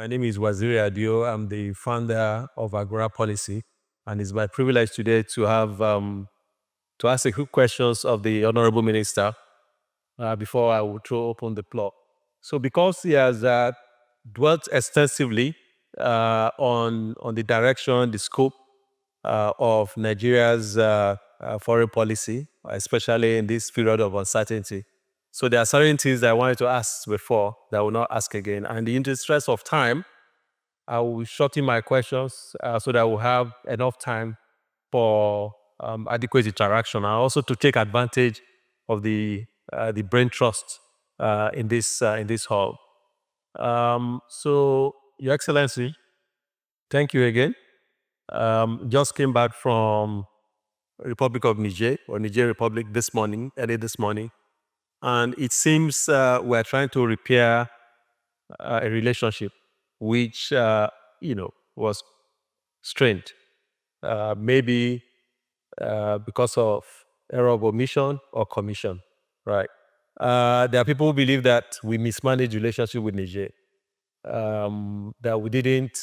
My name is Waziri Adio. I'm the founder of Agora Policy, and it's my privilege today to have to ask a few questions of the Honorable Minister before I will throw open the floor. So, because he has dwelt extensively on the direction, the scope of Nigeria's foreign policy, especially in this period of uncertainty. So there are certain things that I wanted to ask before that I will not ask again. And in the interest of time, I will shorten my questions so that we'll have enough time for adequate interaction, and also to take advantage of the brain trust in this hall. So, Your Excellency, thank you again. Just came back from Republic of Niger, or Niger Republic early this morning. And it seems we're trying to repair a relationship which, was strained. Maybe because of error of omission or commission, right? There are people who believe that we mismanaged relationship with Niger, that we didn't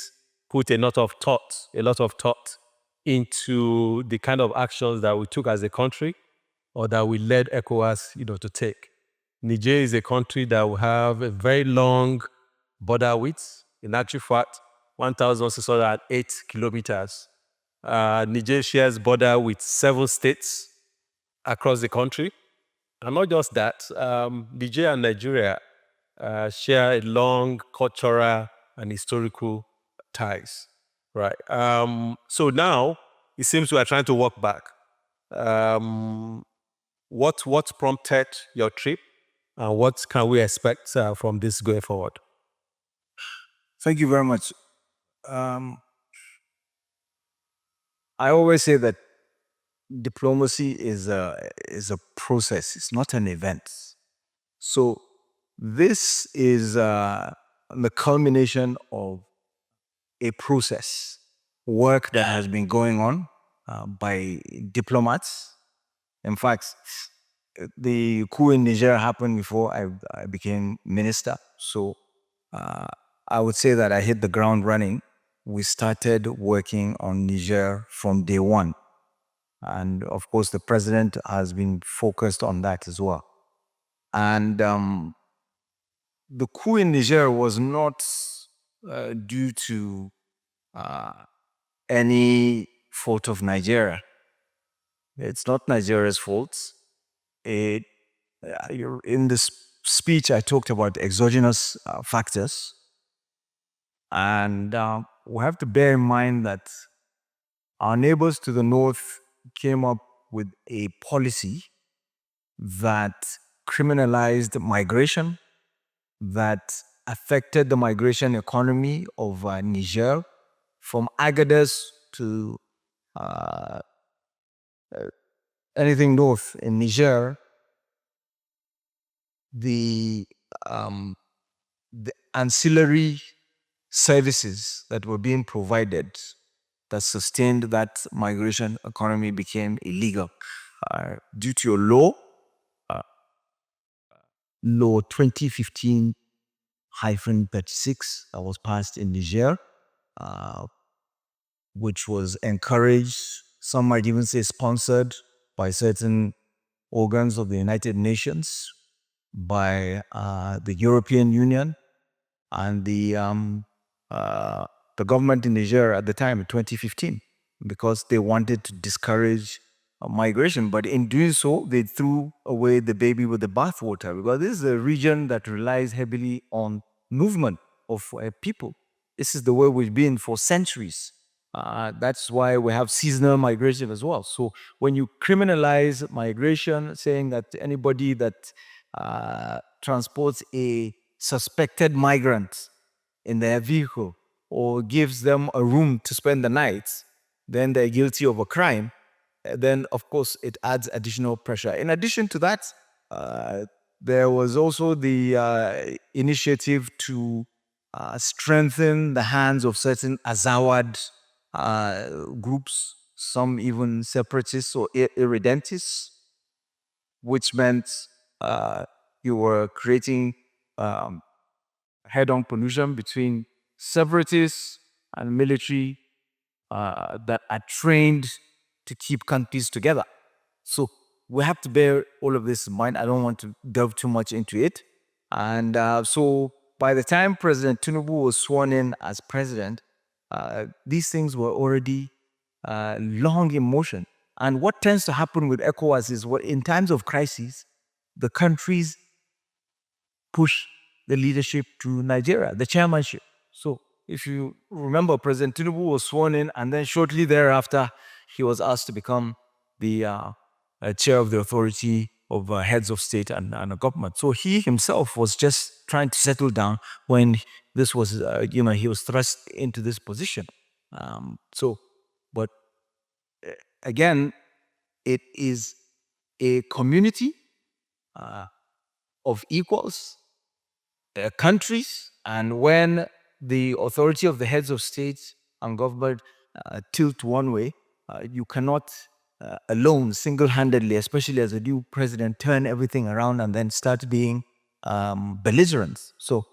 put a lot of thought into the kind of actions that we took as a country, or that we led ECOWAS, to take. Niger is a country that will have a very long border width. In actual fact, 1,608 kilometers. Niger shares border with 7 states across the country. And not just that, Niger and Nigeria share a long cultural and historical ties, right? So now it seems we are trying to walk back. What prompted your trip, and what can we expect from this going forward? Thank you very much. I always say that diplomacy is a process. It's not an event. So this is the culmination of a process, work that has been going on by diplomats. In fact, the coup in Niger happened before I became minister. So I would say that I hit the ground running. We started working on Niger from day one. And of course, the president has been focused on that as well. And the coup in Niger was not due to any fault of Nigeria. It's not Nigeria's fault. In this speech, I talked about exogenous factors. And we have to bear in mind that our neighbors to the north came up with a policy that criminalized migration, that affected the migration economy of Niger, from Agadez to anything north in Niger. The ancillary services that were being provided that sustained that migration economy became illegal due to a law 2015-36 that was passed in Niger, which was encouraged, some might even say sponsored, by certain organs of the United Nations, by the European Union, and the government in Niger at the time, in 2015, because they wanted to discourage migration. But in doing so, they threw away the baby with the bathwater, because this is a region that relies heavily on movement of people. This is the way we've been for centuries. That's why we have seasonal migration as well. So when you criminalize migration, saying that anybody that transports a suspected migrant in their vehicle or gives them a room to spend the night, then they're guilty of a crime. Then, of course, it adds additional pressure. In addition to that, there was also the initiative to strengthen the hands of certain Azawad groups, some even separatists or irredentists, which meant you were creating head-on collusion between separatists and military that are trained to keep countries together. So we have to bear all of this in mind. I don't want to delve too much into it. And so by the time President Tinubu was sworn in as president, these things were already long in motion. And what tends to happen with ECOWAS is what in times of crisis, the countries push the leadership to Nigeria, the chairmanship. So if you remember, President Tinubu was sworn in, and then shortly thereafter, he was asked to become the chair of the authority of heads of state and government. So he himself was just trying to settle down when this was, he was thrust into this position. But again, it is a community of equals, countries, and when the authority of the heads of state and government tilt one way, you cannot alone, single-handedly, especially as a new president, turn everything around and then start being belligerent. So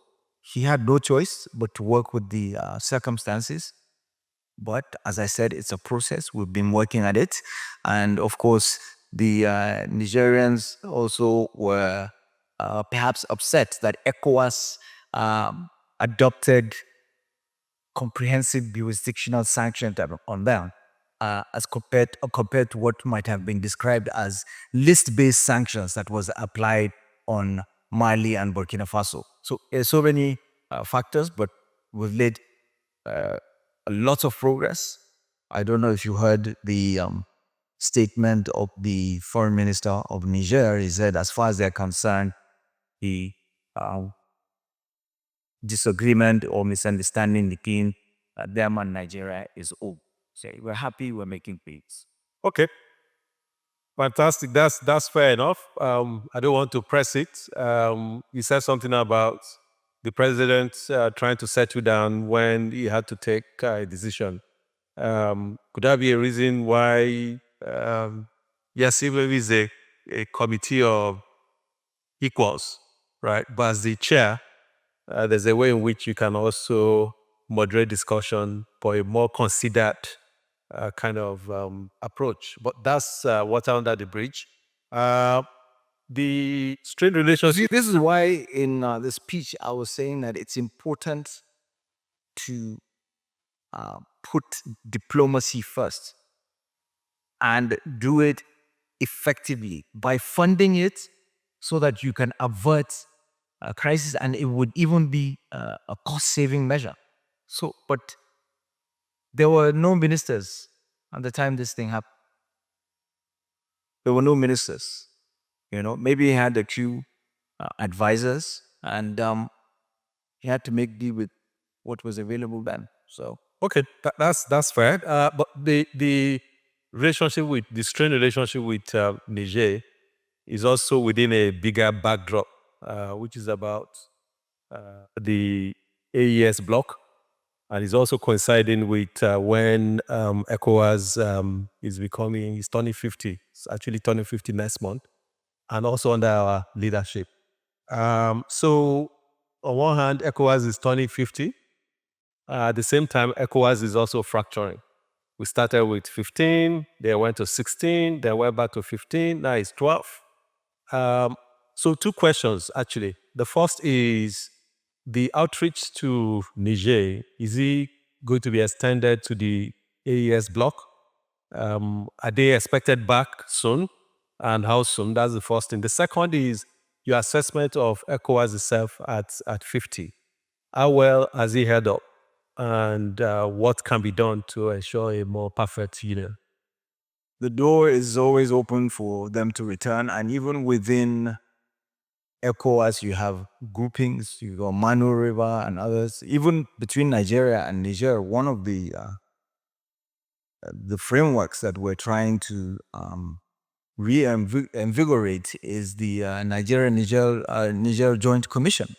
he had no choice but to work with the circumstances. But as I said, it's a process. We've been working at it. And of course, the Nigerians also were perhaps upset that ECOWAS adopted comprehensive jurisdictional sanctions on them as compared to what might have been described as list-based sanctions that was applied on Mali and Burkina Faso. So there's so many factors, but we've made a lot of progress. I don't know if you heard the statement of the foreign minister of Niger. He said, as far as they're concerned, the disagreement or misunderstanding between them and Nigeria is over. So we're happy, we're making peace. Okay. Fantastic. That's fair enough. I don't want to press it. You said something about the president trying to settle down when he had to take a decision. Could that be a reason why, yes, even if it's a committee of equals, right? But as the chair, there's a way in which you can also moderate discussion for a more considered kind of approach. But that's water under the bridge. The strained relationship. This is why in the speech I was saying that it's important to put diplomacy first and do it effectively by funding it so that you can avert a crisis, and it would even be a cost-saving measure. So, but there were no ministers at the time this thing happened. There were no ministers. Maybe he had a few advisors, and he had to make deal with what was available then. So okay, that's fair. But the relationship with the strained relationship with Niger is also within a bigger backdrop, which is about the AES bloc, and is also coinciding with when ECOWAS is turning 50. It's actually turning 50 next month, and also under our leadership. So on one hand, ECOWAS is turning 50. At the same time, ECOWAS is also fracturing. We started with 15, they went to 16, then went back to 15, now it's 12. So two questions, actually. The first is the outreach to Niger. Is it going to be extended to the AES bloc? Are they expected back soon? And how soon? That's the first thing. The second is your assessment of ECOWAS itself at 50. How well has it held up? And what can be done to ensure a more perfect union? the door is always open for them to return, and even within ECOWAS, you have groupings, you got Manu River and others. Even between Nigeria and Niger, one of the frameworks that we're trying to reinvigorate is the Niger Joint Commission.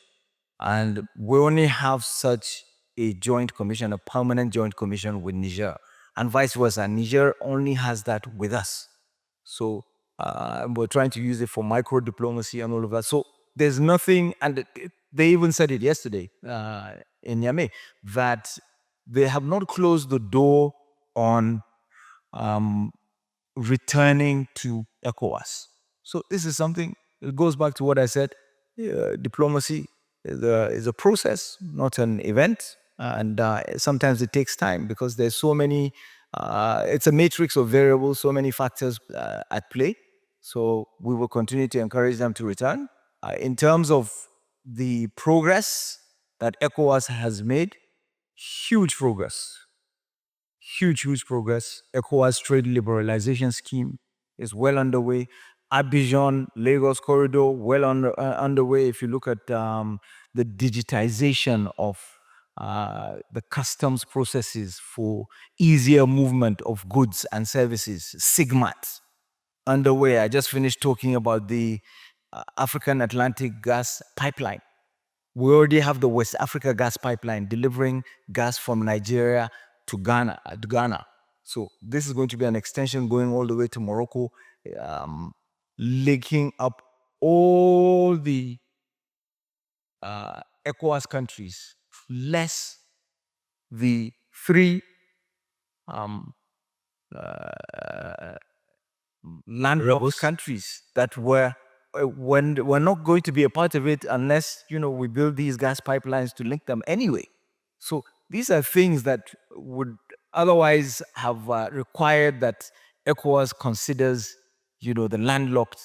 And we only have such a joint commission, a permanent joint commission with Niger, and vice versa. Niger only has that with us. So we're trying to use it for micro diplomacy and all of that. So there's nothing, and they even said it yesterday in Niamey, that they have not closed the door on returning to ECOWAS. So this is something, it goes back to what I said, diplomacy is a process, not an event. And sometimes it takes time because there's so many, it's a matrix of variables, so many factors at play. So we will continue to encourage them to return. In terms of the progress that ECOWAS has made, huge progress. Huge progress. ECOWAS trade liberalization scheme is well underway. Abidjan, Lagos corridor, well underway. If you look at the digitization of the customs processes for easier movement of goods and services, SIGMAT, underway. I just finished talking about the African Atlantic gas pipeline. We already have the West Africa gas pipeline delivering gas from Nigeria to Ghana. So this is going to be an extension going all the way to Morocco, linking up all the ECOWAS countries, less the three landlocked countries that were not going to be a part of it unless we build these gas pipelines to link them anyway. So these are things that would otherwise have required that ECOWAS considers the landlocked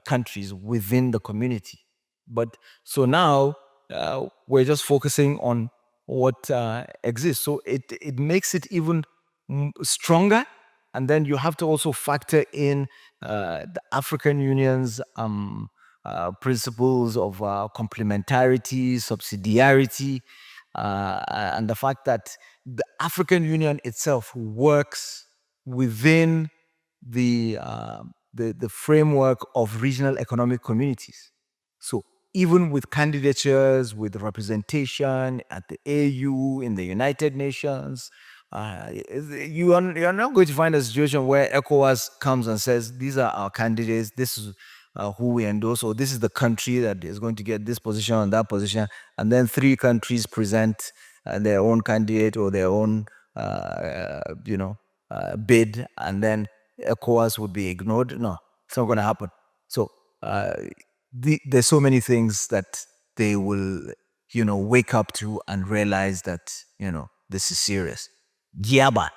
countries within the community. But so now we're just focusing on what exists. So it makes it even stronger. And then you have to also factor in the African Union's principles of complementarity, subsidiarity, and the fact that the African Union itself works within the framework of regional economic communities. So even with candidatures, with representation at the AU, in the United Nations, you're not going to find a situation where ECOWAS comes and says, these are our candidates, this is who we endorse, or this is the country that is going to get this position and that position, and then three countries present their own candidate or their own bid, and then ECOWAS would be ignored. No, it's not going to happen. So there's so many things that they will wake up to and realize that this is serious. GIABA,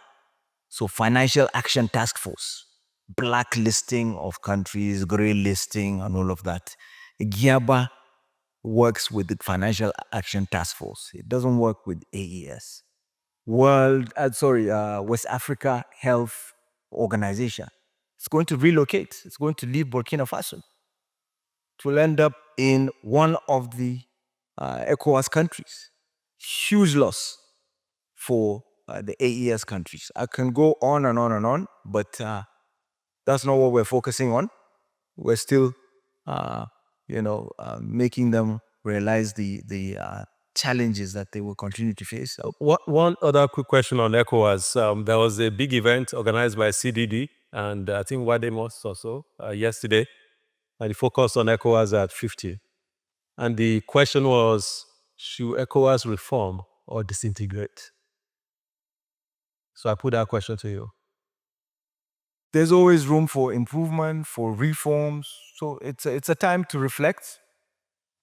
so Financial Action Task Force, blacklisting of countries, grey listing, and all of that. GIABA works with the Financial Action Task Force. It doesn't work with AES. West Africa Health Organization. It's going to relocate. It's going to leave Burkina Faso. It will end up in one of the ECOWAS countries. Huge loss for the AES countries. I can go on and on and on, but that's not what we're focusing on. We're still, making them realize the challenges that they will continue to face. One other quick question on ECOWAS. There was a big event organized by CDD and I think Wademos also yesterday, and it focused on ECOWAS at 50. And the question was, should ECOWAS reform or disintegrate? So I put that question to you. There's always room for improvement, for reforms. So it's a time to reflect,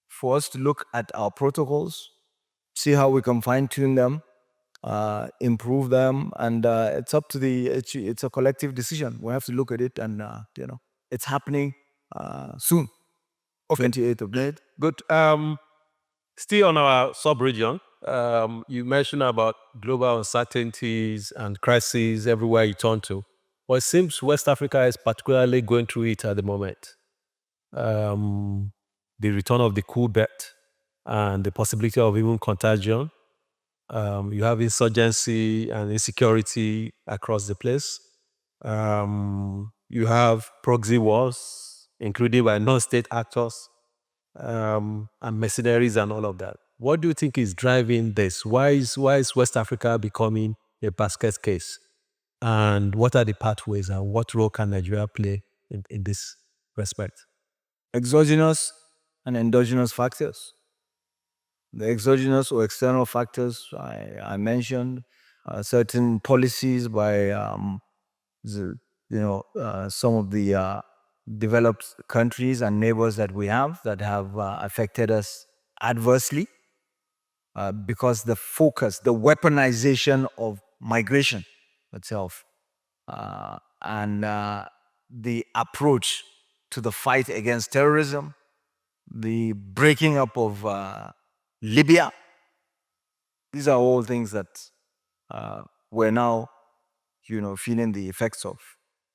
for us to look at our protocols, see how we can fine-tune them, improve them, and it's up to it's a collective decision. We have to look at it, and it's happening soon. Okay. 28th of May. Good. Still on our sub-region, you mentioned about global uncertainties and crises everywhere you turn to. Well, it seems West Africa is particularly going through it at the moment. The return of the cool bet and the possibility of even contagion. You have insurgency and insecurity across the place. You have proxy wars, including by non-state actors, and mercenaries and all of that. What do you think is driving this? Why is West Africa becoming a basket case? And what are the pathways and what role can Nigeria play in this respect? Exogenous and endogenous factors. The exogenous or external factors I mentioned, certain policies by some of the developed countries and neighbors that we have that have affected us adversely, because the focus, the weaponization of migration itself, and the approach to the fight against terrorism, the breaking up of Libya. These are all things that we're now, feeling the effects of.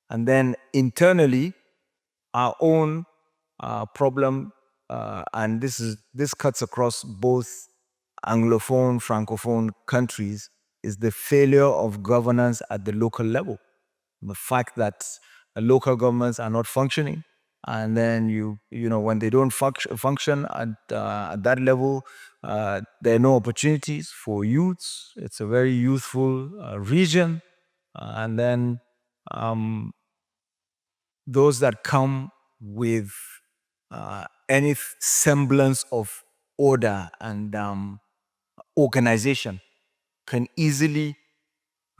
And then internally, our own problem, and this cuts across both Anglophone, Francophone countries, is the failure of governance at the local level. The fact that local governments are not functioning, and then when they don't function at that level, there are no opportunities for youths. It's a very youthful region, and then those that come with any semblance of order and organization can easily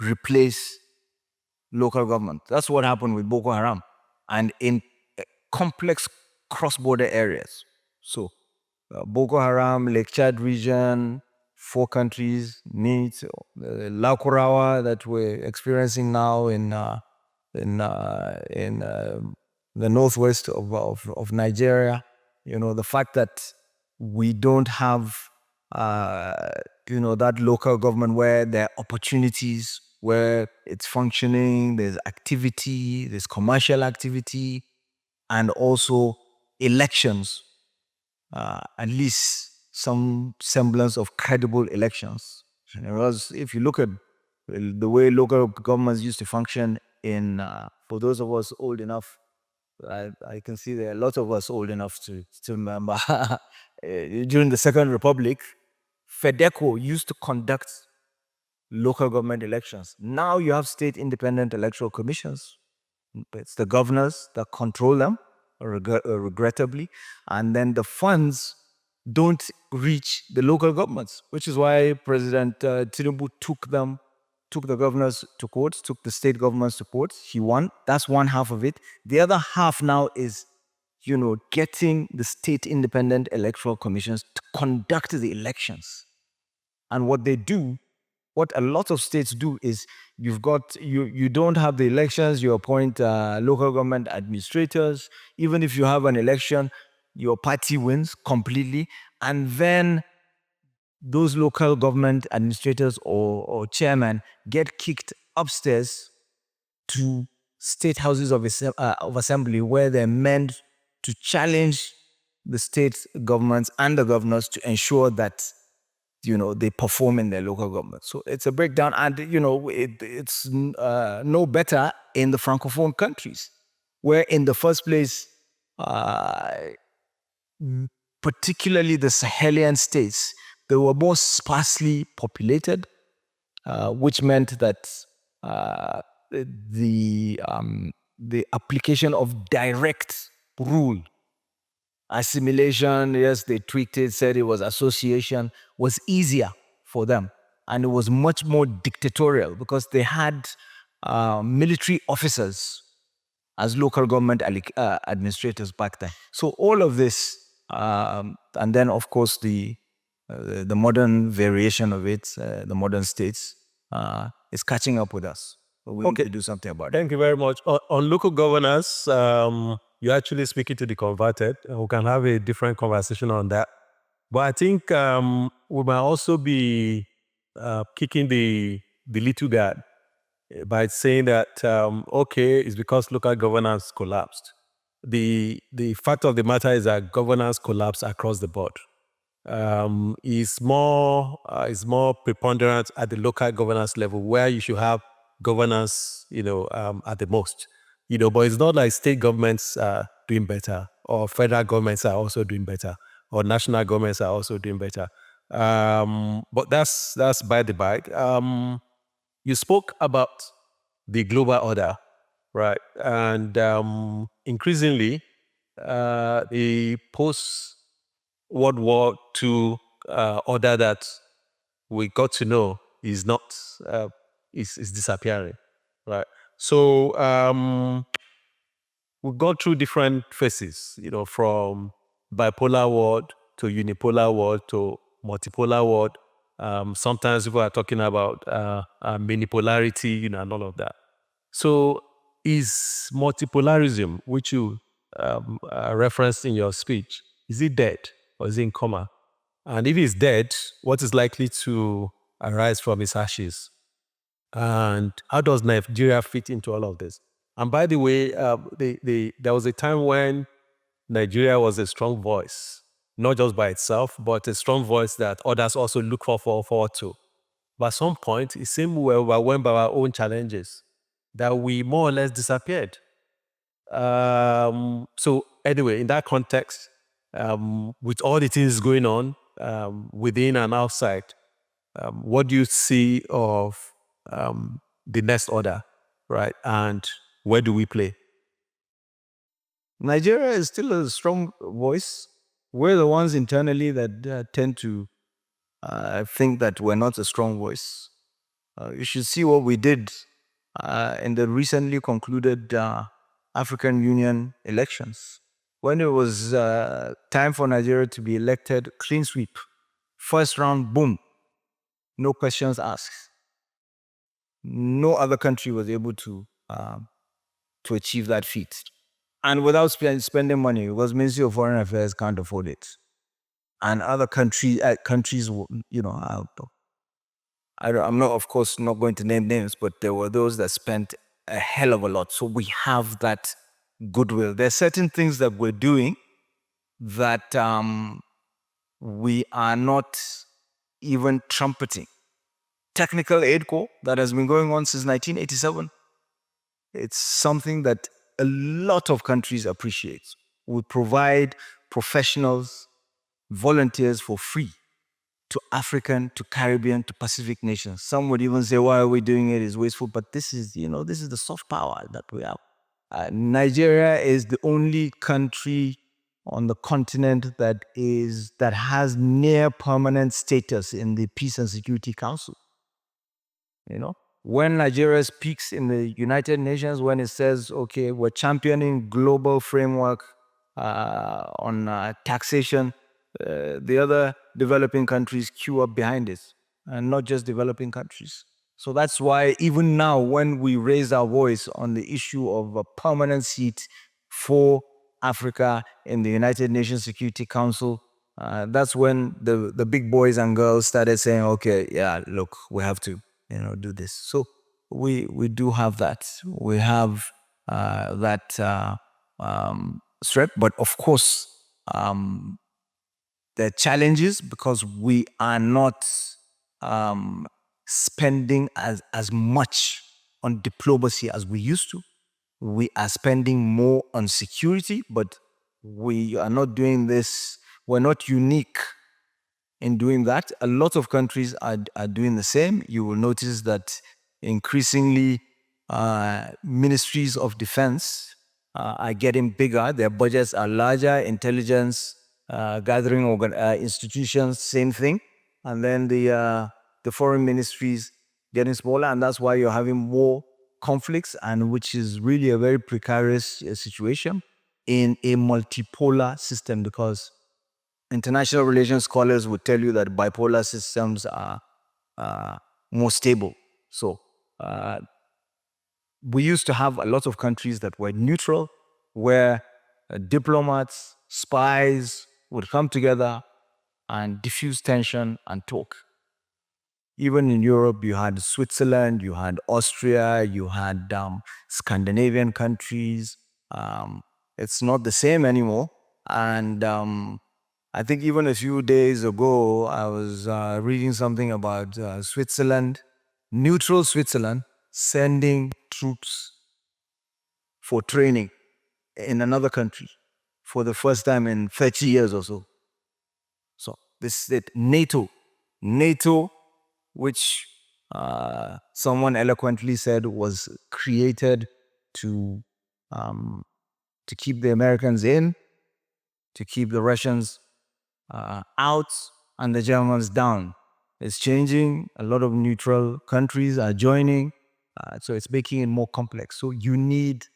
replace local government. That's what happened with Boko Haram, and in complex cross-border areas. So Boko Haram, Lake Chad region, 4 countries, needs Lakurawa that we're experiencing now in the northwest of Nigeria. The fact that we don't have that local government where there are opportunities, where it's functioning, there's activity, there's commercial activity, and also elections, at least some semblance of credible elections. Because if you look at the way local governments used to function for those of us old enough, I can see there are a lot of us old enough to remember, during the Second Republic, FEDECO used to conduct local government elections. Now you have state independent electoral commissions. It's the governors that control them, regrettably, and then the funds don't reach the local governments, which is why President Tinubu took the governors to court, took the state governments to court. He won. That's one half of it. The other half now is, getting the state independent electoral commissions to conduct the elections. And what they do, what a lot of states do, is you don't have the elections, you appoint local government administrators. Even if you have an election, your party wins completely, and then those local government administrators or chairmen get kicked upstairs to state houses of assembly, where they're meant to challenge the state governments and the governors to ensure that they perform in their local government. So it's a breakdown, and it's no better in the Francophone countries, where in the first place, particularly the Sahelian states, they were more sparsely populated, which meant that the application of direct rule, assimilation, yes, they tweaked it, said it was association, was easier for them. And it was much more dictatorial because they had military officers as local government administrators back then. So all of this, and then of course the modern variation of it, the modern states, is catching up with us. But we need to do something about it. Thank you very much. On local governance, you're actually speaking to the converted. We can have a different conversation on that. But I think we might also be kicking the little guy by saying that, it's because local governance collapsed. The fact of the matter is that governance collapsed across the board. Is more preponderant at the local governance level, where you should have governance, at the most. But it's not like state governments are doing better, or federal governments are also doing better, or national governments are also doing better. But that's by the by. You spoke about the global order, right? And increasingly, the post World War II order that we got to know is not is disappearing, right? So we go through different phases, from bipolar world to unipolar world to multipolar world. Sometimes people are talking about minipolarity, and all of that. So is multipolarism, which you referenced in your speech, is it dead or is it in coma? And if it's dead, what is likely to arise from its ashes? And how does Nigeria fit into all of this? And by the way, there was a time when Nigeria was a strong voice, not just by itself, but a strong voice that others also look forward to. But at some point, it seemed we were overwhelmed by our own challenges, that we more or less disappeared. So anyway, in that context, with all the things going on within and outside, what do you see of the next order, right? And where do we play? Nigeria is still a strong voice. We're the ones internally that tend to think that we're not a strong voice. You should see what we did in the recently concluded African Union elections. When it was time for Nigeria to be elected, clean sweep. First round, boom. No questions asked. No other country was able to achieve that feat. And without spending money, because Ministry of Foreign Affairs can't afford it. And other countries, I'm not, of course, not going to name names, but there were those that spent a hell of a lot. So we have that goodwill. There are certain things that we're doing that we are not even trumpeting. Technical aid corps that has been going on since 1987. It's something that a lot of countries appreciate. We provide professionals, volunteers for free to African, to Caribbean, to Pacific nations. Some would even say, why are we doing it? It's wasteful. But this is the soft power that we have. Nigeria is the only country on the continent that has near permanent status in the Peace and Security Council. When Nigeria speaks in the United Nations, when it says, okay, we're championing global framework on taxation, the other developing countries queue up behind it, and not just developing countries. So that's why even now, when we raise our voice on the issue of a permanent seat for Africa in the United Nations Security Council, that's when the big boys and girls started saying, okay, yeah, look, we have to do this. So we do have that. We have that threat, but of course, there are challenges because we are not spending as much on diplomacy as we used to. We are spending more on security, but we are not doing this. We're not unique in doing that. A lot of countries are doing the same. You will notice that increasingly ministries of defense are getting bigger. Their budgets are larger. Intelligence gathering institutions, same thing. And then the foreign ministries getting smaller, and that's why you're having more conflicts, and which is really a very precarious situation in a multipolar system, because international relations scholars would tell you that bipolar systems are more stable. So we used to have a lot of countries that were neutral, where diplomats, spies would come together and diffuse tension and talk. Even in Europe, you had Switzerland, you had Austria, you had Scandinavian countries. It's not the same anymore. And I think even a few days ago, I was reading something about Switzerland, neutral Switzerland, sending troops for training in another country for the first time in 30 years or so. So this is it. NATO, which someone eloquently said was created to keep the Americans in, to keep the Russians out and the Germans down. It's changing. A lot of neutral countries are joining. So it's making it more complex. So you need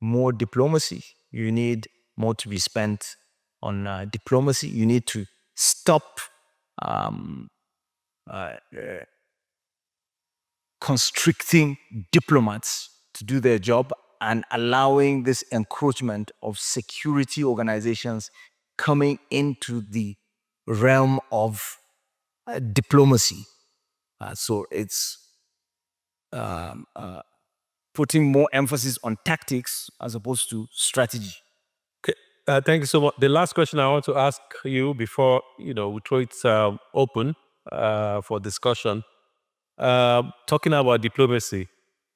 more diplomacy. You need more to be spent on diplomacy. You need to stop constricting diplomats to do their job and allowing this encroachment of security organizations coming into the realm of diplomacy. So it's putting more emphasis on tactics as opposed to strategy. Okay. Thank you so much. The last question I want to ask you before we throw it open for discussion. Talking about diplomacy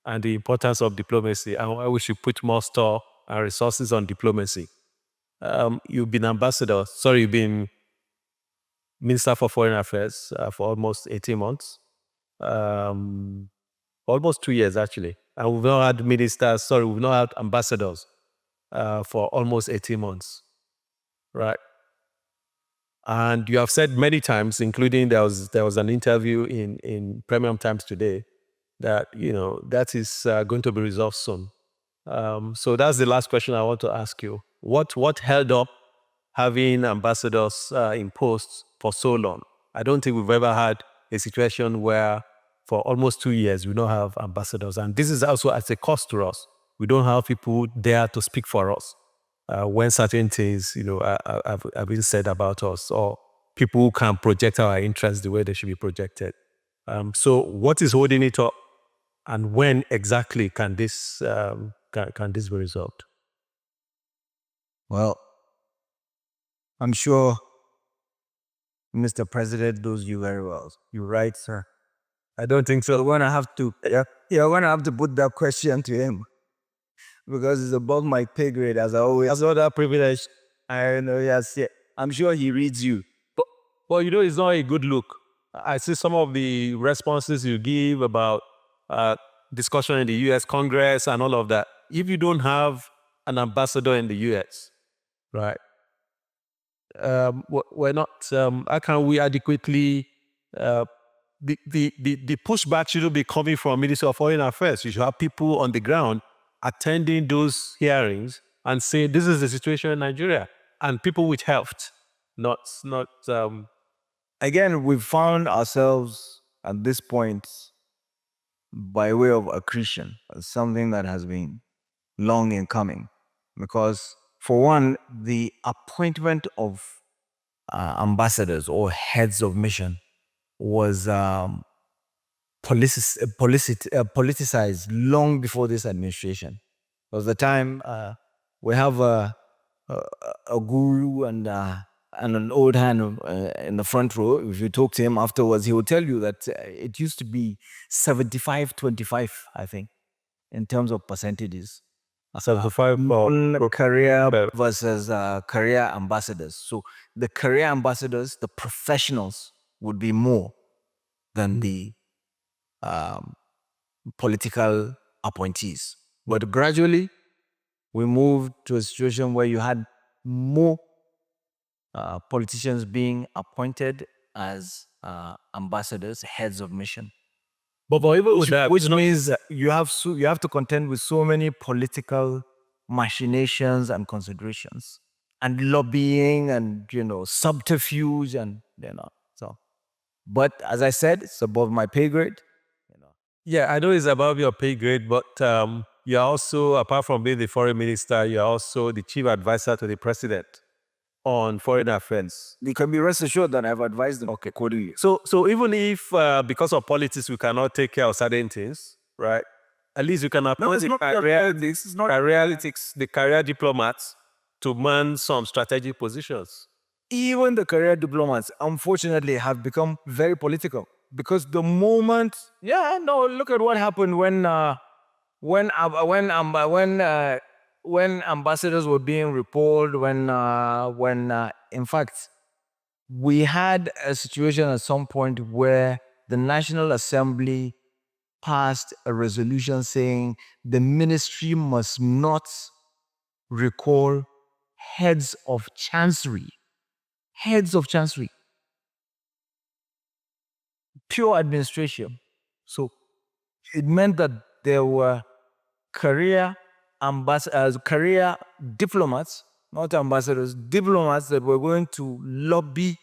and the importance of diplomacy and why we should put more store and resources on diplomacy. You've been you've been Minister for Foreign Affairs for almost 18 months, almost 2 years actually. And we've not had ambassadors for almost 18 months, right? And you have said many times, including there was an interview in Premium Times today, that that is going to be resolved soon. So that's the last question I want to ask you. What held up having ambassadors in posts for so long? I don't think we've ever had a situation where for almost 2 years we don't have ambassadors, and this is also at a cost to us. We don't have people there to speak for us when certain things have been said about us, or people who can project our interests the way they should be projected. So what is holding it up, and when exactly can this be resolved? Well, I'm sure Mr. President knows you very well. You're right, sir. I don't think so. You're gonna have to put that question to him because it's above my pay grade, as I always. That's not that privilege. I know. Yes, yeah. I'm sure he reads you. But it's not a good look. I see some of the responses you give about discussion in the U.S. Congress and all of that. If you don't have an ambassador in the U.S., right? We're not. How can we adequately? The pushback shouldn't be coming from Ministry of Foreign Affairs. You should have people on the ground attending those hearings and say this is the situation in Nigeria, and people with heft, not. Again, we've found ourselves at this point by way of accretion, something that has been long in coming. Because, for one, the appointment of ambassadors or heads of mission was politicized long before this administration. There was the time we have a guru and an old hand in the front row. If you talk to him afterwards, he will tell you that it used to be 75-25, I think, in terms of percentages. 75 career versus career ambassadors. So the career ambassadors, the professionals, would be more than the political appointees. But gradually, we moved to a situation where you had more politicians being appointed as ambassadors, heads of mission. But even with that, which means you have to contend with so many political machinations and considerations, and lobbying, and subterfuge, and so. But as I said, it's above my pay grade. Yeah, I know it's above your pay grade, but you're also, apart from being the foreign minister, you're also the chief advisor to the president on foreign affairs. You can be rest assured that I've advised them accordingly. So even if because of politics we cannot take care of certain things, right? At least you can appoint the career diplomats to man some strategic positions. Even the career diplomats, unfortunately, have become very political, because the moment, look at what happened when ambassadors were being recalled, when in fact we had a situation at some point where the National Assembly passed a resolution saying the ministry must not recall heads of chancery, heads of chancery, pure administration. So it meant that there were career career diplomats, not ambassadors, diplomats that were going to lobby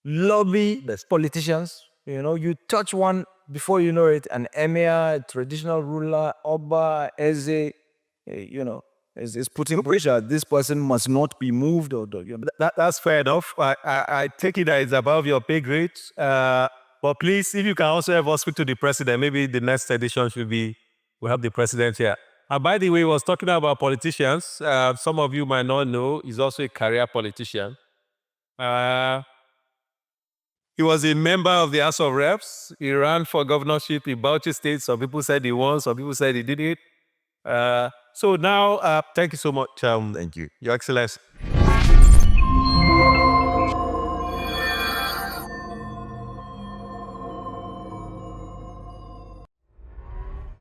the politicians. You know, you touch one, before you know it, an emir, a traditional ruler, Oba, Eze, you know, is putting pressure. This person must not be moved. Or you know. That's fair enough. I take it that it's above your pay grade. But please, if you can also have us speak to the president, maybe the next edition we'll have the president here. And by the way, he was talking about politicians. Some of you might not know, he's also a career politician. He was a member of the House of Reps. He ran for governorship in Bauchi State. Some people said he won, some people said he did it. So now, thank you so much. Thank you. Your Excellency.